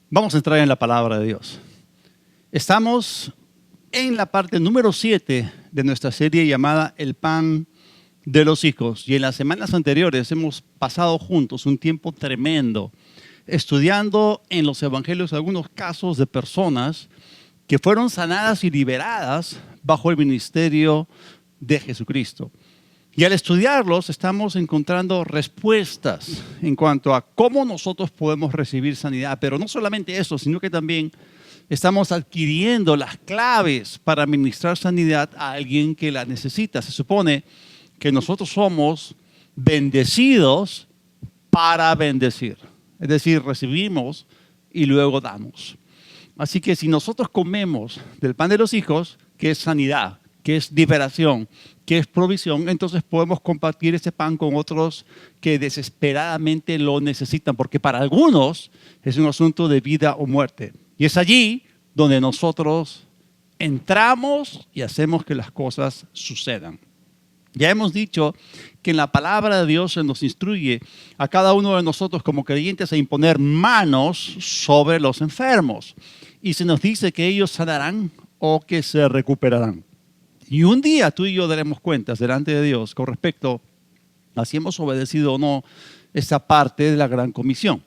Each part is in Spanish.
Vamos a entrar en la palabra de Dios. Estamos en la parte número 7 de nuestra serie llamada El Pan de los Hijos. Y en las semanas anteriores hemos pasado juntos un tiempo tremendo estudiando en los evangelios algunos casos de personas que fueron sanadas y liberadas bajo el ministerio de Jesucristo. Y al estudiarlos estamos encontrando respuestas en cuanto a cómo nosotros podemos recibir sanidad. Pero no solamente eso, sino que también estamos adquiriendo las claves para ministrar sanidad a alguien que la necesita. Se supone que nosotros somos bendecidos para bendecir. Es decir, recibimos y luego damos. Así que si nosotros comemos del pan de los hijos, que es sanidad, que es liberación, que es provisión, entonces podemos compartir ese pan con otros que desesperadamente lo necesitan, porque para algunos es un asunto de vida o muerte. Y es allí donde nosotros entramos y hacemos que las cosas sucedan. Ya hemos dicho que en la palabra de Dios se nos instruye a cada uno de nosotros como creyentes a imponer manos sobre los enfermos. Y se nos dice que ellos sanarán o que se recuperarán. Y un día tú y yo daremos cuentas delante de Dios con respecto a si hemos obedecido o no esa parte de la gran comisión.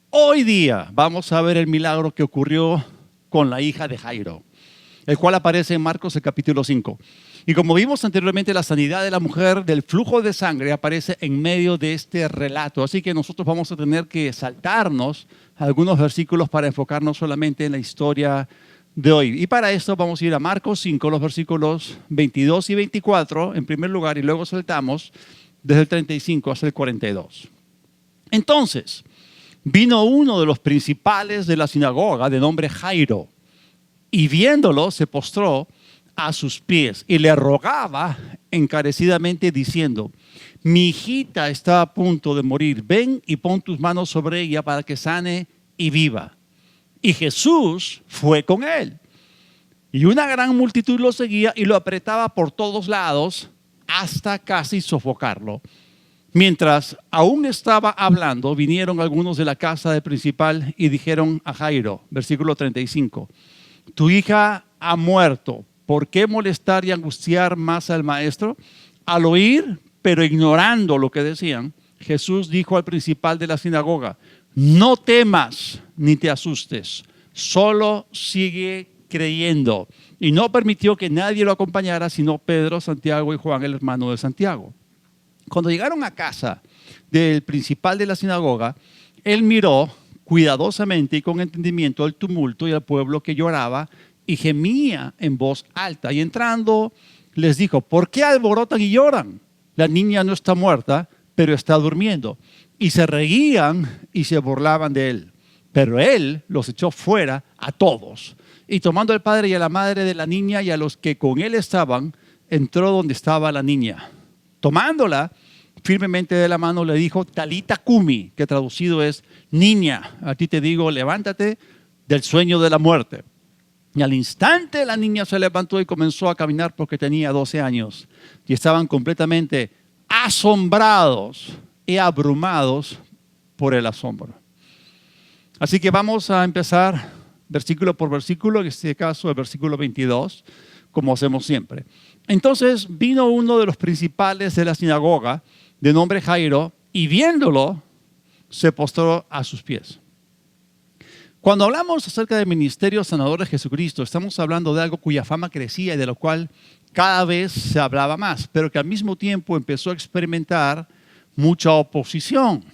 Hoy día vamos a ver el milagro que ocurrió con la hija de Jairo, el cual aparece en Marcos el capítulo 5. Y como vimos anteriormente, la sanidad de la mujer del flujo de sangre aparece en medio de este relato. Así que nosotros vamos a tener que saltarnos algunos versículos para enfocarnos solamente en la historia de hoy. Y para esto vamos a ir a Marcos 5, los versículos 22 y 24 en primer lugar, y luego saltamos desde el 35 hasta el 42. Entonces, vino uno de los principales de la sinagoga de nombre Jairo, y viéndolo se postró a sus pies y le rogaba encarecidamente diciendo: mi hijita está a punto de morir, ven y pon tus manos sobre ella para que sane y viva. Y Jesús fue con él. Y una gran multitud lo seguía y lo apretaba por todos lados hasta casi sofocarlo. Mientras aún estaba hablando, vinieron algunos de la casa del principal y dijeron a Jairo, versículo 35, tu hija ha muerto. ¿Por qué molestar y angustiar más al maestro? Al oír, pero ignorando lo que decían, Jesús dijo al principal de la sinagoga: no temas ni te asustes, solo sigue creyendo. Y no permitió que nadie lo acompañara, sino Pedro, Santiago y Juan, el hermano de Santiago. Cuando llegaron a casa del principal de la sinagoga, él miró cuidadosamente y con entendimiento el tumulto y al pueblo que lloraba y gemía en voz alta. Y entrando les dijo: ¿por qué alborotan y lloran? La niña no está muerta, pero está durmiendo. Y se reían y se burlaban de él. Pero él los echó fuera a todos. Y tomando al padre y a la madre de la niña y a los que con él estaban, entró donde estaba la niña. Tomándola firmemente de la mano, le dijo: Talita cumi, que traducido es: niña, a ti te digo, levántate del sueño de la muerte. Y al instante la niña se levantó y comenzó a caminar porque tenía 12 años. Y estaban completamente asombrados y abrumados por el asombro. Así que vamos a empezar versículo por versículo, en este caso el versículo 22, como hacemos siempre. Entonces vino uno de los principales de la sinagoga, de nombre Jairo, y viéndolo, se postró a sus pies. Cuando hablamos acerca del ministerio sanador de Jesucristo, estamos hablando de algo cuya fama crecía y de lo cual cada vez se hablaba más, pero que al mismo tiempo empezó a experimentar mucha oposición.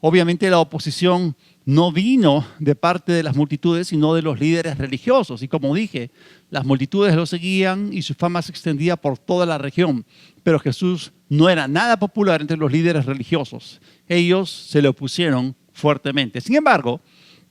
Obviamente la oposición no vino de parte de las multitudes, sino de los líderes religiosos. Y como dije, las multitudes lo seguían y su fama se extendía por toda la región. Pero Jesús no era nada popular entre los líderes religiosos. Ellos se le opusieron fuertemente. Sin embargo,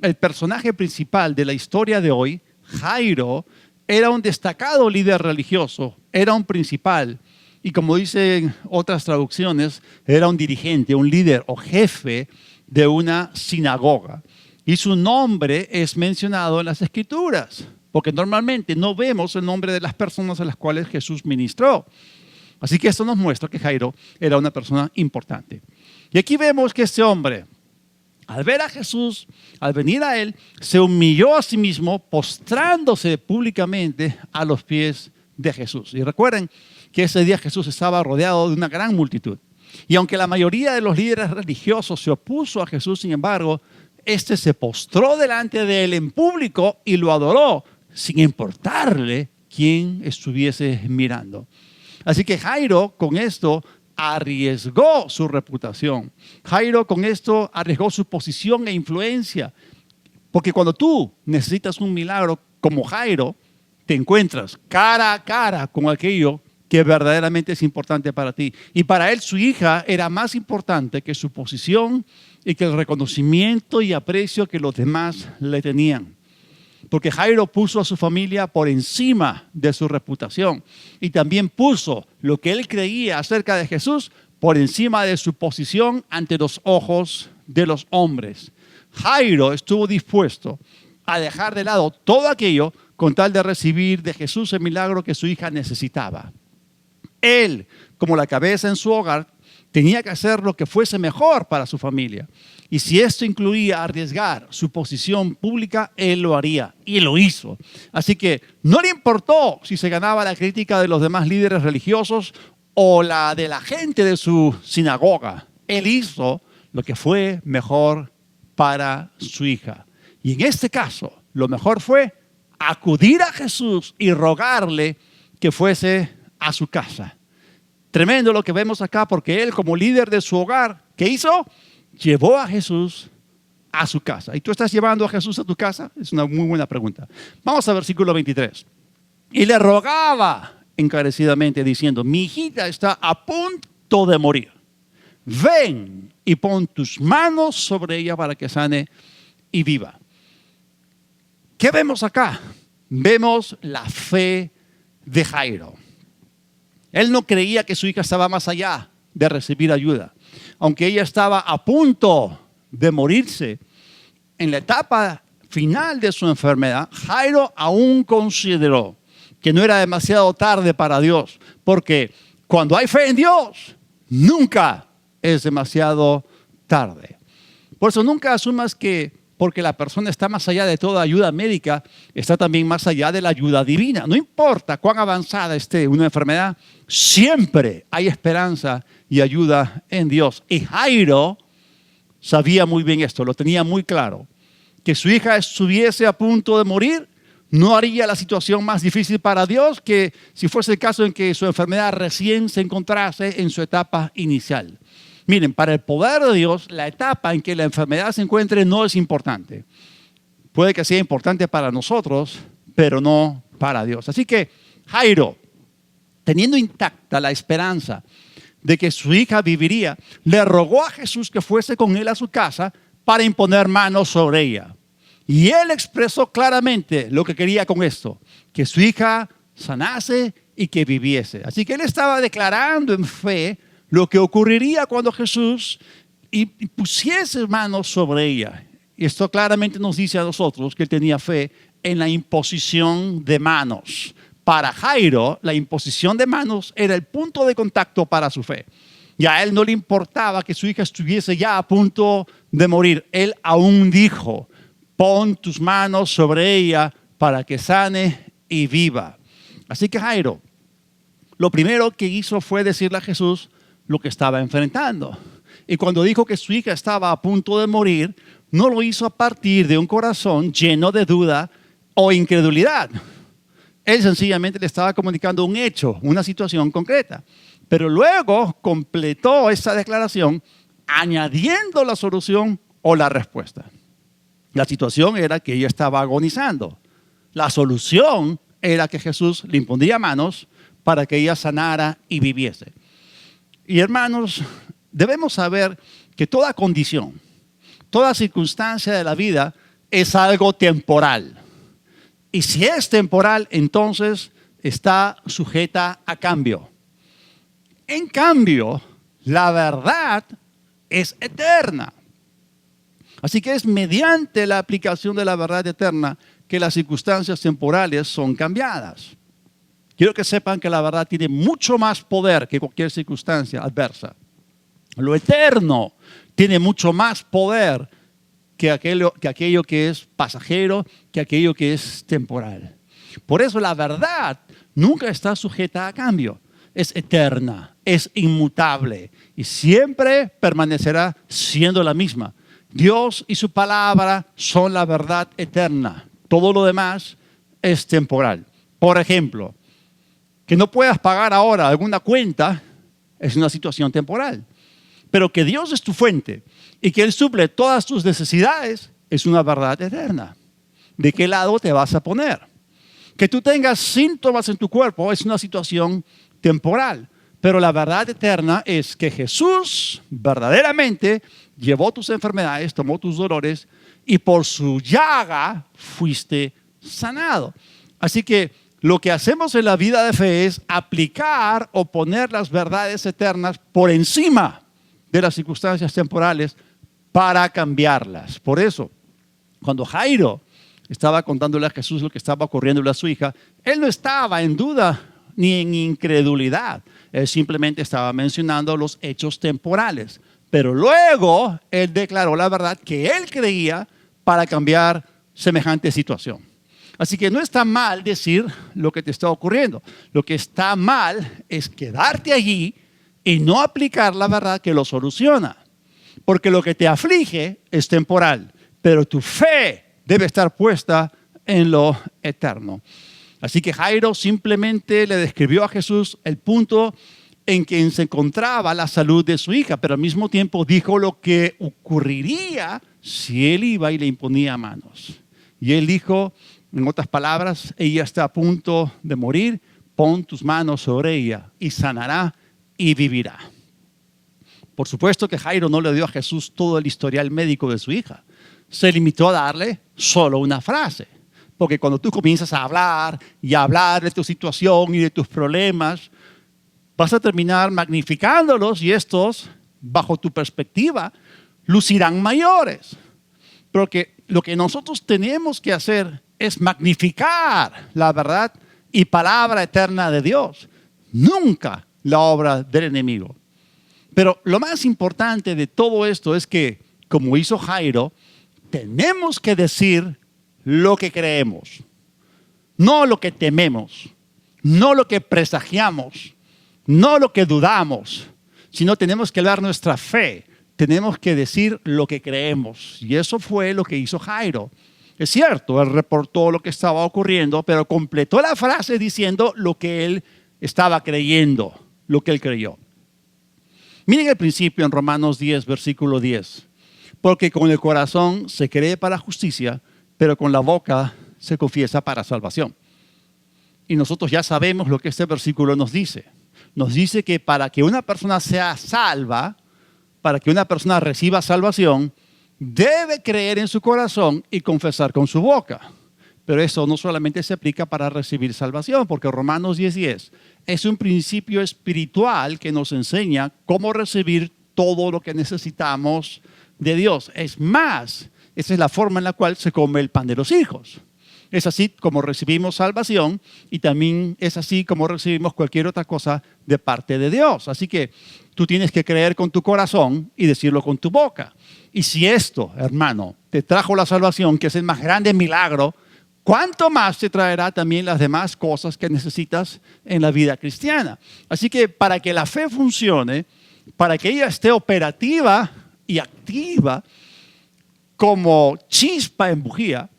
el personaje principal de la historia de hoy, Jairo, era un destacado líder religioso, era un principal. Y como dicen otras traducciones, era un dirigente, un líder o jefe de una sinagoga. Y su nombre es mencionado en las Escrituras, porque normalmente no vemos el nombre de las personas a las cuales Jesús ministró. Así que esto nos muestra que Jairo era una persona importante. Y aquí vemos que este hombre, Al ver a Jesús, al venir a él, se humilló a sí mismo, postrándose públicamente a los pies de Jesús. Y recuerden que ese día Jesús estaba rodeado de una gran multitud. Y aunque la mayoría de los líderes religiosos se opuso a Jesús, sin embargo, este se postró delante de él en público y lo adoró, sin importarle quién estuviese mirando. Así que Jairo con esto arriesgó su reputación. Jairo con esto arriesgó su posición e influencia. Porque cuando tú necesitas un milagro como Jairo, te encuentras cara a cara con aquello que verdaderamente es importante para ti. Y para él su hija era más importante que su posición y que el reconocimiento y aprecio que los demás le tenían. Porque Jairo puso a su familia por encima de su reputación y también puso lo que él creía acerca de Jesús por encima de su posición ante los ojos de los hombres. Jairo estuvo dispuesto a dejar de lado todo aquello con tal de recibir de Jesús el milagro que su hija necesitaba. Él, como la cabeza en su hogar, tenía que hacer lo que fuese mejor para su familia. Y si esto incluía arriesgar su posición pública, él lo haría. Y lo hizo. Así que no le importó si se ganaba la crítica de los demás líderes religiosos o la de la gente de su sinagoga. Él hizo lo que fue mejor para su hija. Y en este caso, lo mejor fue acudir a Jesús y rogarle que fuese a su casa. Tremendo lo que vemos acá, porque él, como líder de su hogar, ¿qué hizo? Llevó a Jesús a su casa. ¿Y tú estás llevando a Jesús a tu casa? Es una muy buena pregunta. Vamos al versículo 23. Y le rogaba encarecidamente diciendo: mi hijita está a punto de morir. Ven y pon tus manos sobre ella para que sane y viva. ¿Qué vemos acá? Vemos la fe de Jairo. Él no creía que su hija estaba más allá de recibir ayuda. Aunque ella estaba a punto de morirse, en la etapa final de su enfermedad, Jairo aún consideró que no era demasiado tarde para Dios. Porque cuando hay fe en Dios, nunca es demasiado tarde. Por eso nunca asumas que porque la persona está más allá de toda ayuda médica, está también más allá de la ayuda divina. No importa cuán avanzada esté una enfermedad, siempre hay esperanza y ayuda en Dios. Y Jairo sabía muy bien esto, lo tenía muy claro. Que su hija estuviese a punto de morir no haría la situación más difícil para Dios que si fuese el caso en que su enfermedad recién se encontrase en su etapa inicial. Miren, para el poder de Dios, la etapa en que la enfermedad se encuentre no es importante. Puede que sea importante para nosotros, pero no para Dios. Así que Jairo, teniendo intacta la esperanza de que su hija viviría, le rogó a Jesús que fuese con él a su casa para imponer manos sobre ella. Y él expresó claramente lo que quería con esto, que su hija sanase y que viviese. Así que él estaba declarando en fe lo que ocurriría cuando Jesús pusiese manos sobre ella. Y esto claramente nos dice a nosotros que él tenía fe en la imposición de manos. Para Jairo, la imposición de manos era el punto de contacto para su fe. Y a él no le importaba que su hija estuviese ya a punto de morir. Él aún dijo: pon tus manos sobre ella para que sane y viva. Así que Jairo, lo primero que hizo fue decirle a Jesús lo que estaba enfrentando. Y cuando dijo que su hija estaba a punto de morir, no lo hizo a partir de un corazón lleno de duda o incredulidad. Él sencillamente le estaba comunicando un hecho, una situación concreta. Pero luego completó esa declaración añadiendo la solución o la respuesta. La situación era que ella estaba agonizando. La solución era que Jesús le impondría manos para que ella sanara y viviese. Y hermanos, debemos saber que toda condición, toda circunstancia de la vida es algo temporal. Y si es temporal, entonces está sujeta a cambio. En cambio, la verdad es eterna. Así que es mediante la aplicación de la verdad eterna que las circunstancias temporales son cambiadas. Quiero que sepan que la verdad tiene mucho más poder que cualquier circunstancia adversa. Lo eterno tiene mucho más poder que aquello que es pasajero, que aquello que es temporal. Por eso la verdad nunca está sujeta a cambio. Es eterna, es inmutable y siempre permanecerá siendo la misma. Dios y su palabra son la verdad eterna. Todo lo demás es temporal. Por ejemplo, que no puedas pagar ahora alguna cuenta es una situación temporal. Pero que Dios es tu fuente y que Él suple todas tus necesidades es una verdad eterna. ¿De qué lado te vas a poner? Que tú tengas síntomas en tu cuerpo es una situación temporal. Pero la verdad eterna es que Jesús verdaderamente llevó tus enfermedades, tomó tus dolores y por su llaga fuiste sanado. Así que lo que hacemos en la vida de fe es aplicar o poner las verdades eternas por encima de las circunstancias temporales para cambiarlas. Por eso, cuando Jairo estaba contándole a Jesús lo que estaba ocurriéndole a su hija, él no estaba en duda ni en incredulidad. Él simplemente estaba mencionando los hechos temporales. Pero luego él declaró la verdad que él creía para cambiar semejante situación. Así que no está mal decir lo que te está ocurriendo. Lo que está mal es quedarte allí y no aplicar la verdad que lo soluciona. Porque lo que te aflige es temporal, pero tu fe debe estar puesta en lo eterno. Así que Jairo simplemente le describió a Jesús el punto en que se encontraba la salud de su hija, pero al mismo tiempo dijo lo que ocurriría si él iba y le imponía manos. Y él dijo, en otras palabras, ella está a punto de morir, pon tus manos sobre ella y sanará y vivirá. Por supuesto que Jairo no le dio a Jesús todo el historial médico de su hija. Se limitó a darle solo una frase. Porque cuando tú comienzas a hablar de tu situación y de tus problemas, vas a terminar magnificándolos y estos, bajo tu perspectiva, lucirán mayores. Porque lo que nosotros tenemos que hacer es magnificar la verdad y palabra eterna de Dios. Nunca la obra del enemigo. Pero lo más importante de todo esto es que, como hizo Jairo, tenemos que decir lo que creemos, no lo que tememos, no lo que presagiamos, no lo que dudamos, sino tenemos que dar nuestra fe, tenemos que decir lo que creemos. Y eso fue lo que hizo Jairo. Es cierto, él reportó lo que estaba ocurriendo, pero completó la frase diciendo lo que él estaba creyendo, lo que él creyó. Miren el principio en Romanos 10, versículo 10. Porque con el corazón se cree para justicia, pero con la boca se confiesa para salvación. Y nosotros ya sabemos lo que este versículo nos dice. Nos dice que para que una persona sea salva, para que una persona reciba salvación, debe creer en su corazón y confesar con su boca. Pero eso no solamente se aplica para recibir salvación, porque Romanos 10:10 es un principio espiritual que nos enseña cómo recibir todo lo que necesitamos de Dios. Es más, esa es la forma en la cual se come el pan de los hijos. Es así como recibimos salvación y también es así como recibimos cualquier otra cosa de parte de Dios. Así que tú tienes que creer con tu corazón y decirlo con tu boca. Y si esto, hermano, te trajo la salvación, que es el más grande milagro, ¿cuánto más te traerá también las demás cosas que necesitas en la vida cristiana? Así que para que la fe funcione, para que ella esté operativa y activa como chispa en bujía,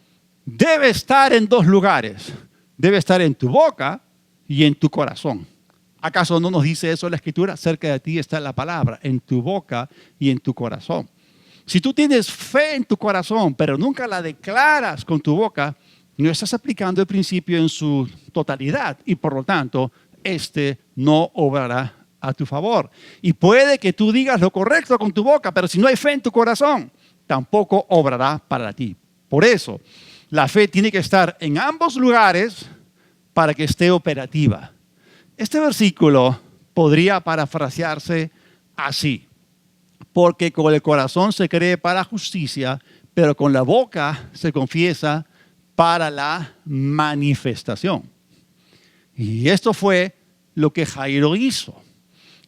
debe estar en dos lugares. Debe estar en tu boca y en tu corazón. ¿Acaso no nos dice eso la Escritura? Cerca de ti está la palabra, en tu boca y en tu corazón. Si tú tienes fe en tu corazón, pero nunca la declaras con tu boca, no estás aplicando el principio en su totalidad y por lo tanto, este no obrará a tu favor. Y puede que tú digas lo correcto con tu boca, pero si no hay fe en tu corazón, tampoco obrará para ti. Por eso, la fe tiene que estar en ambos lugares para que esté operativa. Este versículo podría parafrasearse así: porque con el corazón se cree para justicia, pero con la boca se confiesa para la manifestación. Y esto fue lo que Jairo hizo.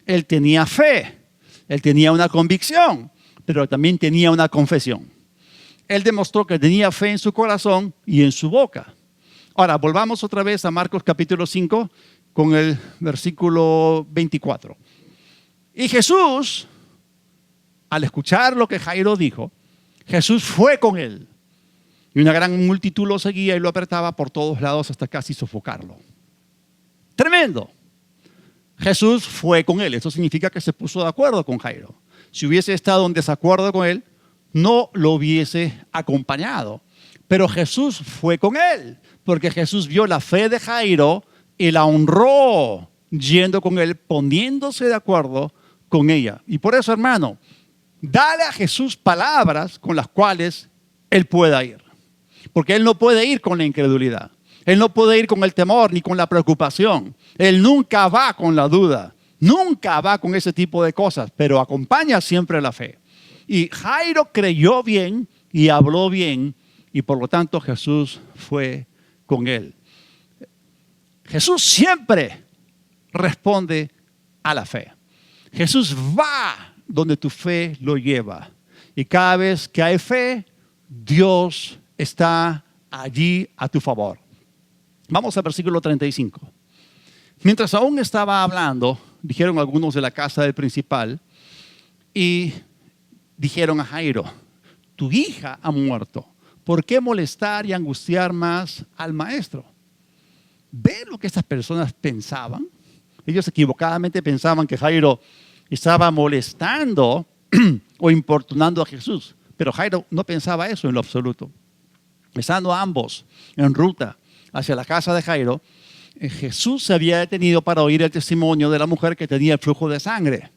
Él tenía fe, él tenía una convicción, pero también tenía una confesión. Él demostró que tenía fe en su corazón y en su boca. Ahora, volvamos otra vez a Marcos capítulo 5 con el versículo 24. Y Jesús, al escuchar lo que Jairo dijo, Jesús fue con él. Y una gran multitud lo seguía y lo apretaba por todos lados hasta casi sofocarlo. Tremendo. Jesús fue con él. Eso significa que se puso de acuerdo con Jairo. Si hubiese estado en desacuerdo con él, no lo hubiese acompañado. Pero Jesús fue con él, porque Jesús vio la fe de Jairo y la honró yendo con él, poniéndose de acuerdo con ella. Y por eso, hermano, dale a Jesús palabras con las cuales él pueda ir. Porque él no puede ir con la incredulidad. Él no puede ir con el temor ni con la preocupación. Él nunca va con la duda. Nunca va con ese tipo de cosas, pero acompaña siempre la fe. Y Jairo creyó bien y habló bien, y por lo tanto Jesús fue con él. Jesús siempre responde a la fe. Jesús va donde tu fe lo lleva. Y cada vez que hay fe, Dios está allí a tu favor. Vamos al versículo 35. Mientras aún estaba hablando, dijeron algunos de la casa del principal y dijeron a Jairo: tu hija ha muerto. ¿Por qué molestar y angustiar más al maestro? ¿Ven lo que estas personas pensaban? Ellos equivocadamente pensaban que Jairo estaba molestando o importunando a Jesús. Pero Jairo no pensaba eso en lo absoluto. Estando ambos en ruta hacia la casa de Jairo, Jesús se había detenido para oír el testimonio de la mujer que tenía el flujo de sangre.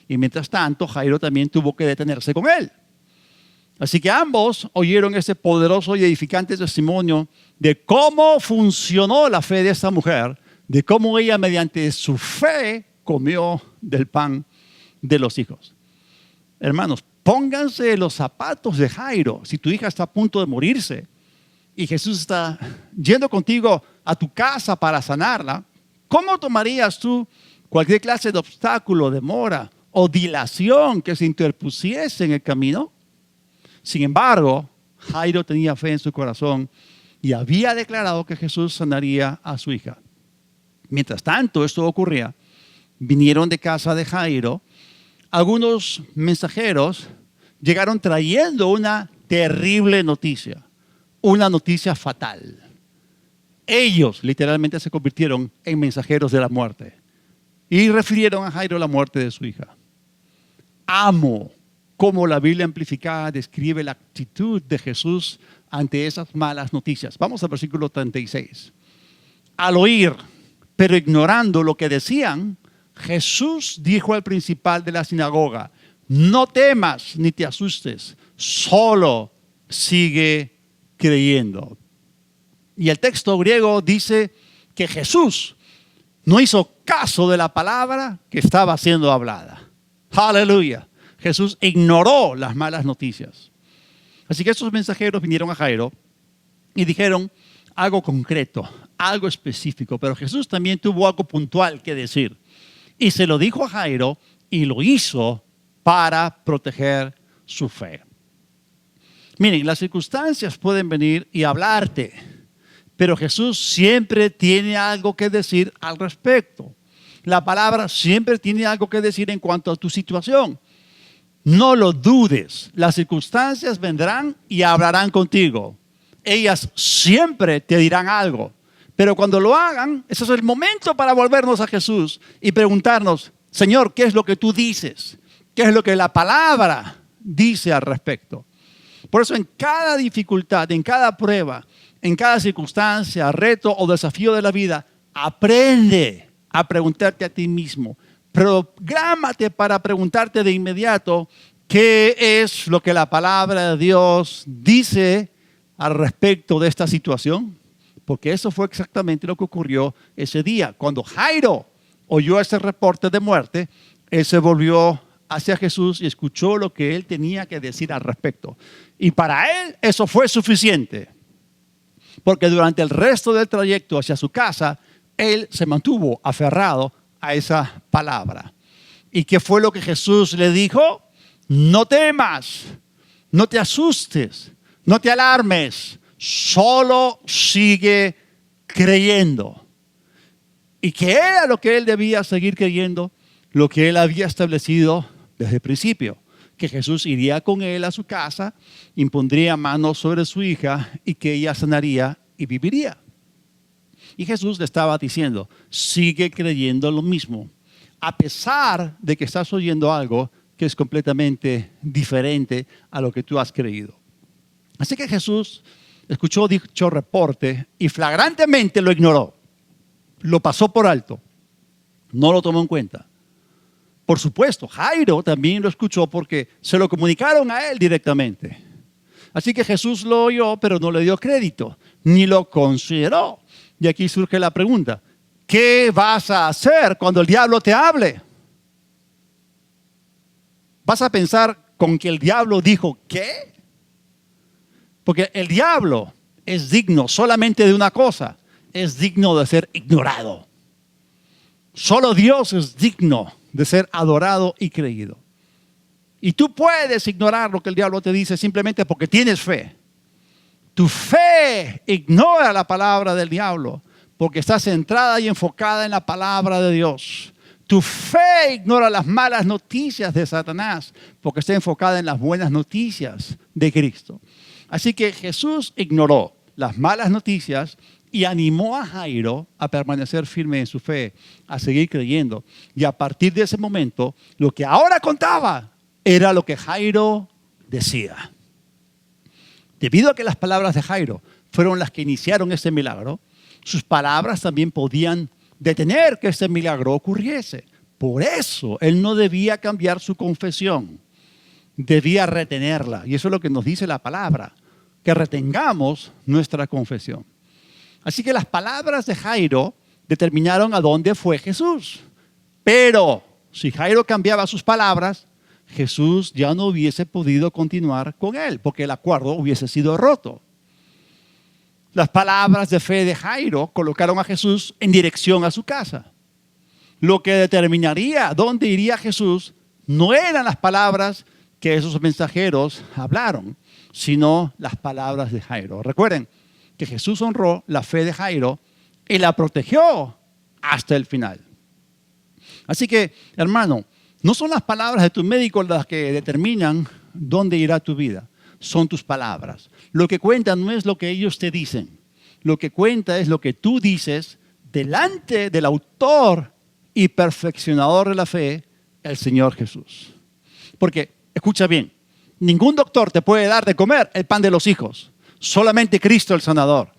Y mientras tanto, Jairo también tuvo que detenerse con él. Así que ambos oyeron ese poderoso y edificante testimonio de cómo funcionó la fe de esta mujer, de cómo ella mediante su fe comió del pan de los hijos. Hermanos, pónganse los zapatos de Jairo. Si tu hija está a punto de morirse y Jesús está yendo contigo a tu casa para sanarla, ¿cómo tomarías tú cualquier clase de obstáculo, demora o dilación que se interpusiese en el camino? Sin embargo, Jairo tenía fe en su corazón y había declarado que Jesús sanaría a su hija. Mientras tanto esto ocurría, vinieron de casa de Jairo algunos mensajeros, llegaron trayendo una terrible noticia, una noticia fatal. Ellos literalmente se convirtieron en mensajeros de la muerte y refirieron a Jairo la muerte de su hija. Amo cómo la Biblia amplificada describe la actitud de Jesús ante esas malas noticias. Vamos al versículo 36. Al oír, pero ignorando lo que decían, Jesús dijo al principal de la sinagoga: no temas ni te asustes, solo sigue creyendo. Y el texto griego dice que Jesús no hizo caso de la palabra que estaba siendo hablada. Aleluya. Jesús ignoró las malas noticias. Así que estos mensajeros vinieron a Jairo y dijeron algo concreto, algo específico, pero Jesús también tuvo algo puntual que decir. Y se lo dijo a Jairo y lo hizo para proteger su fe. Miren, las circunstancias pueden venir y hablarte, pero Jesús siempre tiene algo que decir al respecto. La palabra siempre tiene algo que decir en cuanto a tu situación. No lo dudes, las circunstancias vendrán y hablarán contigo. Ellas siempre te dirán algo, pero cuando lo hagan, ese es el momento para volvernos a Jesús y preguntarnos: Señor, ¿qué es lo que tú dices? ¿Qué es lo que la palabra dice al respecto? Por eso en cada dificultad, en cada prueba, en cada circunstancia, reto o desafío de la vida, aprende a preguntarte a ti mismo. Prográmate para preguntarte de inmediato qué es lo que la palabra de Dios dice al respecto de esta situación. Porque eso fue exactamente lo que ocurrió ese día. Cuando Jairo oyó ese reporte de muerte, él se volvió hacia Jesús y escuchó lo que él tenía que decir al respecto. Y para él eso fue suficiente. Porque durante el resto del trayecto hacia su casa, él se mantuvo aferrado a esa palabra. ¿Y qué fue lo que Jesús le dijo? No temas, no te asustes, no te alarmes, solo sigue creyendo. ¿Y qué era lo que él debía seguir creyendo? Lo que él había establecido desde el principio, que Jesús iría con él a su casa, impondría manos sobre su hija y que ella sanaría y viviría. Y Jesús le estaba diciendo, sigue creyendo lo mismo, a pesar de que estás oyendo algo que es completamente diferente a lo que tú has creído. Así que Jesús escuchó dicho reporte y flagrantemente lo ignoró. Lo pasó por alto. No lo tomó en cuenta. Por supuesto, Jairo también lo escuchó porque se lo comunicaron a él directamente. Así que Jesús lo oyó, pero no le dio crédito, ni lo consideró. Y aquí surge la pregunta, ¿qué vas a hacer cuando el diablo te hable? ¿Vas a pensar con que el diablo dijo qué? Porque el diablo es digno solamente de una cosa, es digno de ser ignorado. Solo Dios es digno de ser adorado y creído. Y tú puedes ignorar lo que el diablo te dice simplemente porque tienes fe. Tu fe ignora la palabra del diablo porque está centrada y enfocada en la palabra de Dios. Tu fe ignora las malas noticias de Satanás porque está enfocada en las buenas noticias de Cristo. Así que Jesús ignoró las malas noticias y animó a Jairo a permanecer firme en su fe, a seguir creyendo. Y a partir de ese momento, lo que ahora contaba era lo que Jairo decía. Debido a que las palabras de Jairo fueron las que iniciaron este milagro, sus palabras también podían detener que este milagro ocurriese. Por eso, él no debía cambiar su confesión, debía retenerla. Y eso es lo que nos dice la palabra, que retengamos nuestra confesión. Así que las palabras de Jairo determinaron a dónde fue Jesús. Pero si Jairo cambiaba sus palabras, Jesús ya no hubiese podido continuar con él, porque el acuerdo hubiese sido roto. Las palabras de fe de Jairo colocaron a Jesús en dirección a su casa. Lo que determinaría dónde iría Jesús no eran las palabras que esos mensajeros hablaron, sino las palabras de Jairo. Recuerden que Jesús honró la fe de Jairo y la protegió hasta el final. Así que, hermano, no son las palabras de tu médico las que determinan dónde irá tu vida, son tus palabras. Lo que cuenta no es lo que ellos te dicen, lo que cuenta es lo que tú dices delante del autor y perfeccionador de la fe, el Señor Jesús. Porque, escucha bien, ningún doctor te puede dar de comer el pan de los hijos, solamente Cristo el sanador.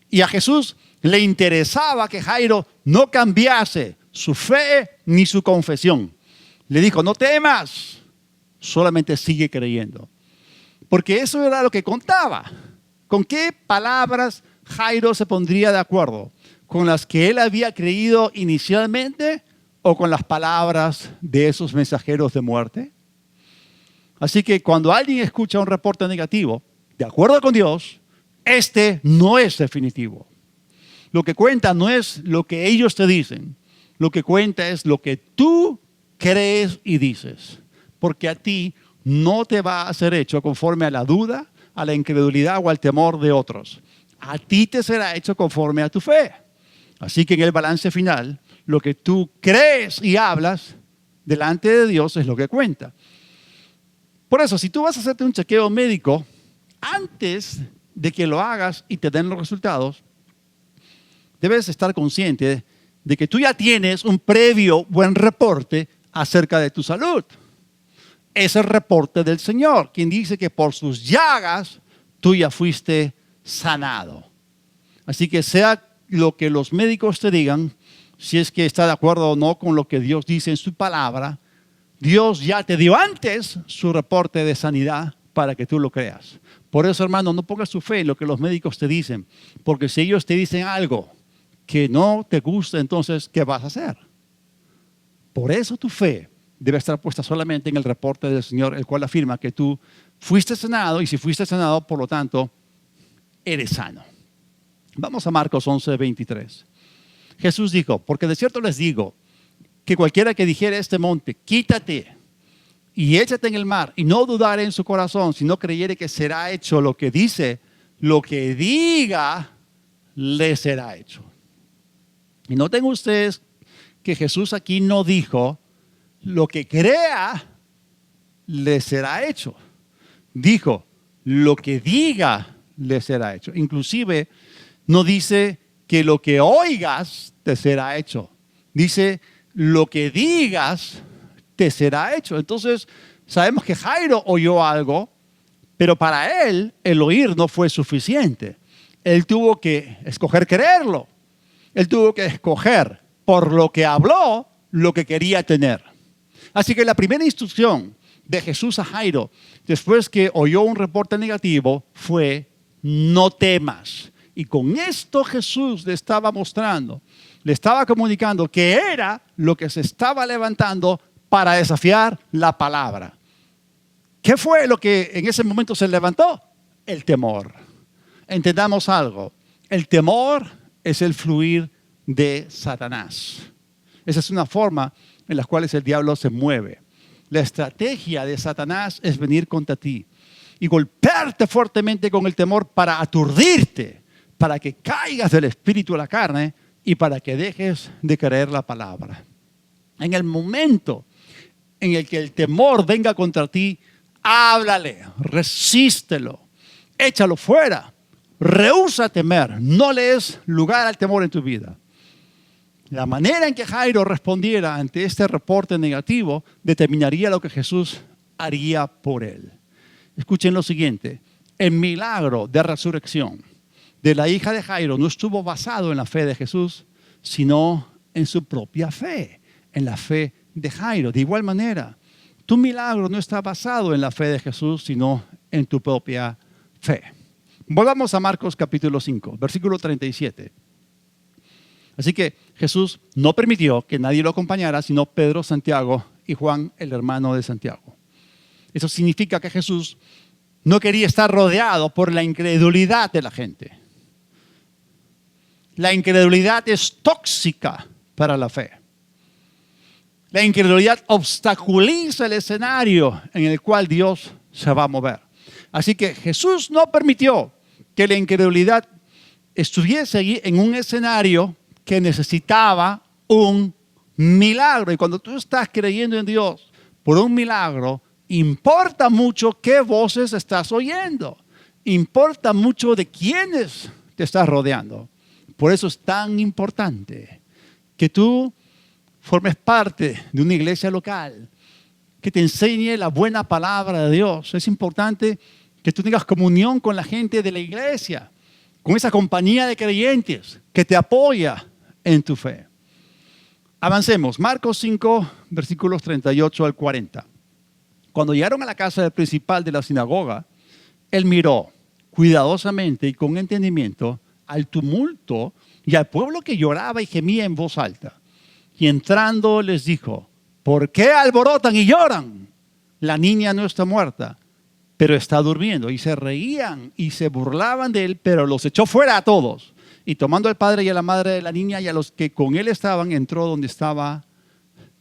Y a Jesús le interesaba que Jairo no cambiase su fe ni su confesión. Le dijo, no temas, solamente sigue creyendo. Porque eso era lo que contaba. ¿Con qué palabras Jairo se pondría de acuerdo? ¿Con las que él había creído inicialmente o con las palabras de esos mensajeros de muerte? Así que cuando alguien escucha un reporte negativo, de acuerdo con Dios, este no es definitivo. Lo que cuenta no es lo que ellos te dicen, lo que cuenta es lo que tú crees y dices, porque a ti no te va a ser hecho conforme a la duda, a la incredulidad o al temor de otros. A ti te será hecho conforme a tu fe. Así que en el balance final, lo que tú crees y hablas delante de Dios es lo que cuenta. Por eso, si tú vas a hacerte un chequeo médico, antes de que lo hagas y te den los resultados, debes estar consciente de que tú ya tienes un previo buen reporte acerca de tu salud. Es el reporte del Señor, quien dice que por sus llagas tú ya fuiste sanado. Así que sea lo que los médicos te digan, si es que está de acuerdo o no con lo que Dios dice en su palabra, Dios ya te dio antes su reporte de sanidad para que tú lo creas. Por eso, hermano, no pongas tu fe en lo que los médicos te dicen, porque si ellos te dicen algo que no te gusta, entonces, ¿qué vas a hacer? Por eso tu fe debe estar puesta solamente en el reporte del Señor, el cual afirma que tú fuiste sanado y si fuiste sanado, por lo tanto, eres sano. Vamos a Marcos 11:23. Jesús dijo, porque de cierto les digo, que cualquiera que dijere a este monte, quítate y échate en el mar, y no dudare en su corazón, sino creyere que será hecho lo que dice, lo que diga, le será hecho. Y noten ustedes que Jesús aquí no dijo, lo que crea, le será hecho. Dijo, lo que diga, le será hecho. Inclusive, no dice que lo que oigas, te será hecho. Dice, lo que digas, te será hecho. Entonces, sabemos que Jairo oyó algo, pero para él el oír no fue suficiente. Él tuvo que escoger creerlo. Él tuvo que escoger por lo que habló, lo que quería tener. Así que la primera instrucción de Jesús a Jairo, después que oyó un reporte negativo, fue: no temas. Y con esto Jesús le estaba mostrando, le estaba comunicando que era lo que se estaba levantando para desafiar la palabra. ¿Qué fue lo que en ese momento se levantó? El temor. Entendamos algo. El temor es el fluir de Satanás. Esa es una forma en la cual el diablo se mueve. La estrategia de Satanás es venir contra ti y golpearte fuertemente con el temor para aturdirte, para que caigas del espíritu a la carne y para que dejes de creer la palabra. En el momento en el que el temor venga contra ti, háblale, resístelo, échalo fuera, rehúsa temer, no le des lugar al temor en tu vida. La manera en que Jairo respondiera ante este reporte negativo determinaría lo que Jesús haría por él. Escuchen lo siguiente: el milagro de resurrección de la hija de Jairo no estuvo basado en la fe de Jesús, sino en su propia fe, en la fe de Jairo. De igual manera, tu milagro no está basado en la fe de Jesús, sino en tu propia fe. Volvamos a Marcos capítulo 5, versículo 37. Así que Jesús no permitió que nadie lo acompañara, sino Pedro, Santiago y Juan, el hermano de Santiago. Eso significa que Jesús no quería estar rodeado por la incredulidad de la gente. La incredulidad es tóxica para la fe. La incredulidad obstaculiza el escenario en el cual Dios se va a mover. Así que Jesús no permitió que la incredulidad estuviese allí en un escenario que necesitaba un milagro. Y cuando tú estás creyendo en Dios por un milagro, importa mucho qué voces estás oyendo. Importa mucho de quiénes te estás rodeando. Por eso es tan importante que tú formes parte de una iglesia local que te enseñe la buena palabra de Dios. Es importante que tú tengas comunión con la gente de la iglesia, con esa compañía de creyentes que te apoya en tu fe. Avancemos. Marcos 5, versículos 38 al 40. Cuando llegaron a la casa del principal de la sinagoga, él miró cuidadosamente y con entendimiento al tumulto y al pueblo que lloraba y gemía en voz alta. Y entrando les dijo: ¿por qué alborotan y lloran? La niña no está muerta, pero está durmiendo. Y se reían y se burlaban de él, pero los echó fuera a todos. Y tomando al padre y a la madre de la niña y a los que con él estaban, entró donde estaba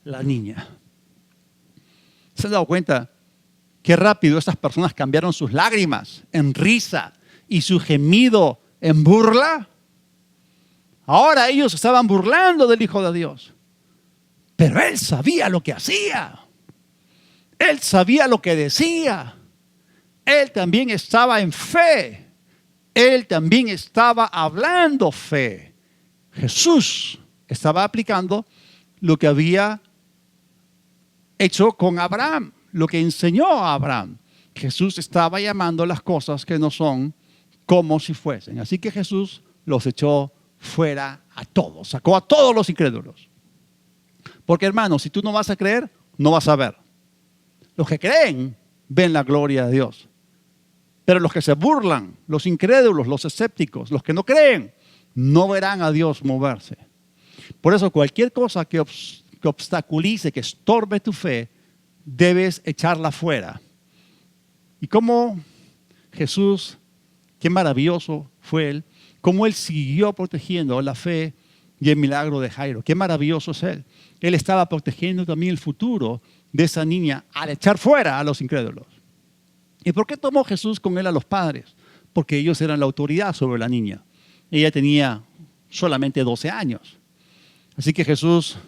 la niña. ¿Se han dado cuenta qué rápido estas personas cambiaron sus lágrimas en risa y su gemido en burla? Ahora ellos estaban burlando del Hijo de Dios. Pero él sabía lo que hacía. Él sabía lo que decía. Él también estaba en fe. Él también estaba hablando fe. Jesús estaba aplicando lo que había hecho con Abraham, lo que enseñó a Abraham. Jesús estaba llamando las cosas que no son como si fuesen. Así que Jesús los echó fuera a todos, sacó a todos los incrédulos. Porque, hermanos, si tú no vas a creer, no vas a ver. Los que creen ven la gloria de Dios. Pero los que se burlan, los incrédulos, los escépticos, los que no creen, no verán a Dios moverse. Por eso cualquier cosa que obstaculice, que estorbe tu fe, debes echarla fuera. Y cómo Jesús, qué maravilloso fue Él, cómo Él siguió protegiendo la fe y el milagro de Jairo. Qué maravilloso es Él. Él estaba protegiendo también el futuro de esa niña al echar fuera a los incrédulos. ¿Y por qué tomó Jesús con él a los padres? Porque ellos eran la autoridad sobre la niña. Ella tenía solamente 12 años. Así que Jesús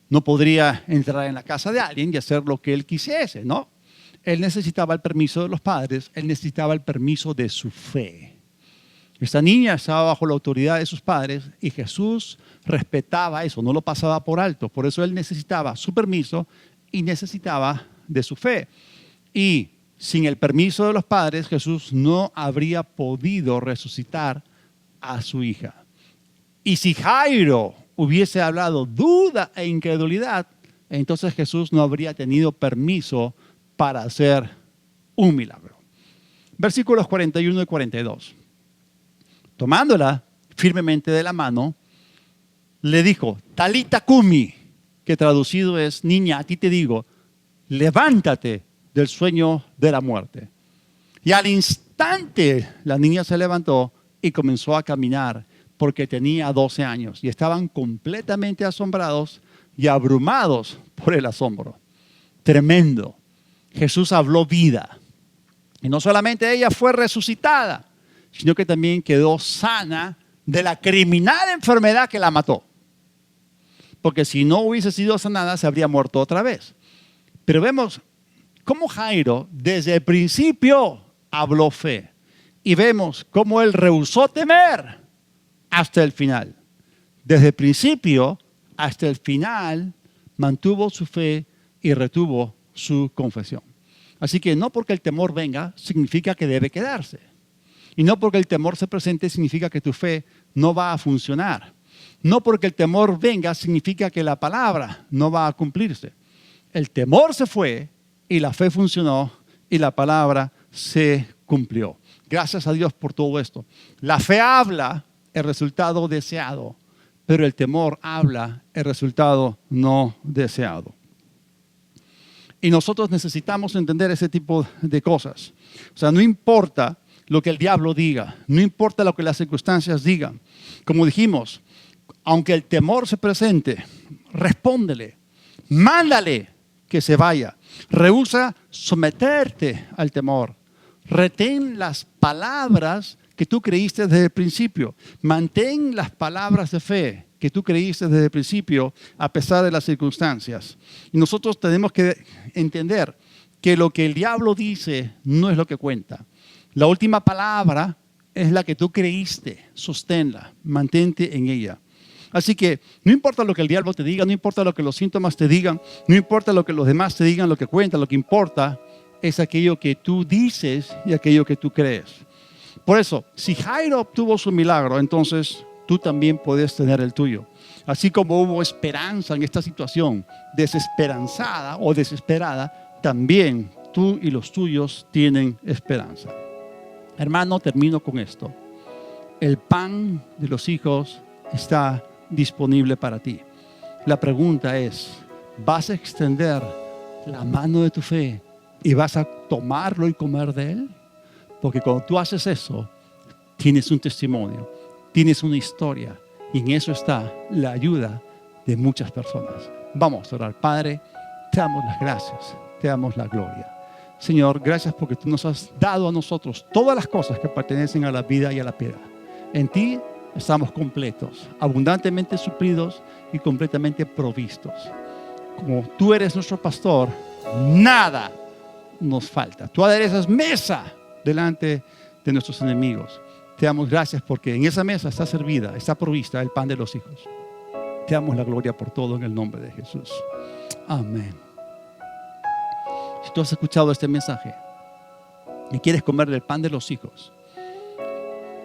no podría entrar en la casa de alguien y hacer lo que él quisiese, ¿no? Él necesitaba el permiso de los padres, él necesitaba el permiso de su fe. Esta niña estaba bajo la autoridad de sus padres y Jesús respetaba eso, no lo pasaba por alto. Por eso él necesitaba su permiso y necesitaba de su fe. Y sin el permiso de los padres, Jesús no habría podido resucitar a su hija. Y si Jairo hubiese hablado duda e incredulidad, entonces Jesús no habría tenido permiso para hacer un milagro. Versículos 41 y 42. Tomándola firmemente de la mano, le dijo, Talita cumi, que traducido es, niña, a ti te digo, levántate del sueño de la muerte. Y al instante la niña se levantó y comenzó a caminar porque tenía 12 años y estaban completamente asombrados y abrumados por el asombro. Tremendo. Jesús habló vida. Y no solamente ella fue resucitada, sino que también quedó sana de la criminal enfermedad que la mató. Porque si no hubiese sido sanada, se habría muerto otra vez. Pero vemos cómo Jairo desde el principio habló fe. Y vemos cómo él rehusó temer hasta el final. Desde el principio hasta el final mantuvo su fe y retuvo su confesión. Así que no porque el temor venga significa que debe quedarse. Y no porque el temor se presente significa que tu fe no va a funcionar. No porque el temor venga significa que la palabra no va a cumplirse. El temor se fue y la fe funcionó y la palabra se cumplió. Gracias a Dios por todo esto. La fe habla el resultado deseado, pero el temor habla el resultado no deseado. Y nosotros necesitamos entender ese tipo de cosas. O sea, no importa lo que el diablo diga, no importa lo que las circunstancias digan. Como dijimos, aunque el temor se presente, respóndele, mándale que se vaya. Rehúsa someterte al temor. Retén las palabras que tú creíste desde el principio. Mantén las palabras de fe que tú creíste desde el principio a pesar de las circunstancias. Y nosotros tenemos que entender que lo que el diablo dice no es lo que cuenta. La última palabra es la que tú creíste. Sosténla, mantente en ella. Así que no importa lo que el diablo te diga, no importa lo que los síntomas te digan, no importa lo que los demás te digan, lo que cuenta, lo que importa es aquello que tú dices y aquello que tú crees. Por eso, si Jairo obtuvo su milagro, entonces tú también puedes tener el tuyo. Así como hubo esperanza en esta situación, desesperanzada o desesperada, también tú y los tuyos tienen esperanza. Hermano, termino con esto. El pan de los hijos está disponible para ti. La pregunta es, ¿vas a extender la mano de tu fe y vas a tomarlo y comer de él? Porque cuando tú haces eso, tienes un testimonio, tienes una historia y en eso está la ayuda de muchas personas. Vamos a orar. Padre, te damos las gracias, te damos la gloria. Señor, gracias porque tú nos has dado a nosotros todas las cosas que pertenecen a la vida y a la piedad. En ti estamos completos, abundantemente suplidos y completamente provistos. Como tú eres nuestro pastor, nada nos falta. Tú aderezas mesa delante de nuestros enemigos. Te damos gracias porque en esa mesa está servida, está provista el pan de los hijos. Te damos la gloria por todo en el nombre de Jesús. Amén. Si tú has escuchado este mensaje y quieres comer del pan de los hijos,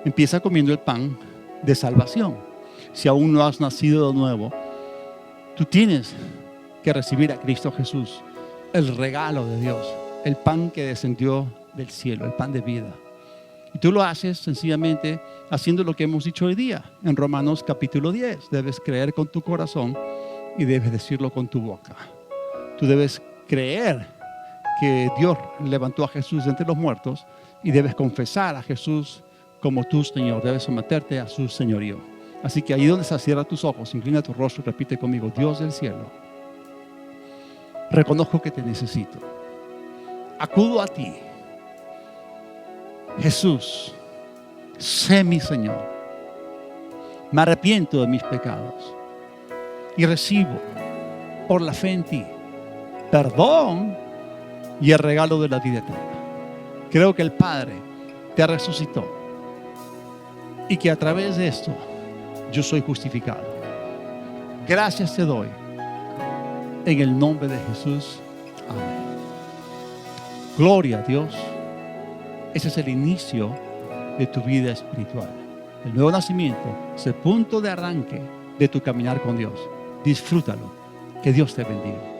empieza comiendo el pan de salvación. Si aún no has nacido de nuevo, tú tienes que recibir a Cristo Jesús, el regalo de Dios, el pan que descendió del cielo, el pan de vida. Y tú lo haces sencillamente haciendo lo que hemos dicho hoy día en Romanos capítulo 10. Debes creer con tu corazón y debes decirlo con tu boca. Tú debes creer que Dios levantó a Jesús de entre los muertos y debes confesar a Jesús como tu Señor. Debes someterte a su señorío. Así que ahí donde se cierra tus ojos, inclina tu rostro y repite conmigo: Dios del cielo, reconozco que te necesito. Acudo a ti. Jesús, sé mi Señor. Me arrepiento de mis pecados y recibo por la fe en ti perdón y el regalo de la vida eterna. Creo que el Padre te resucitó y que a través de esto yo soy justificado. Gracias te doy en el nombre de Jesús. Amén. Gloria a Dios. Ese es el inicio de tu vida espiritual. El nuevo nacimiento es el punto de arranque de tu caminar con Dios. Disfrútalo. Que Dios te bendiga.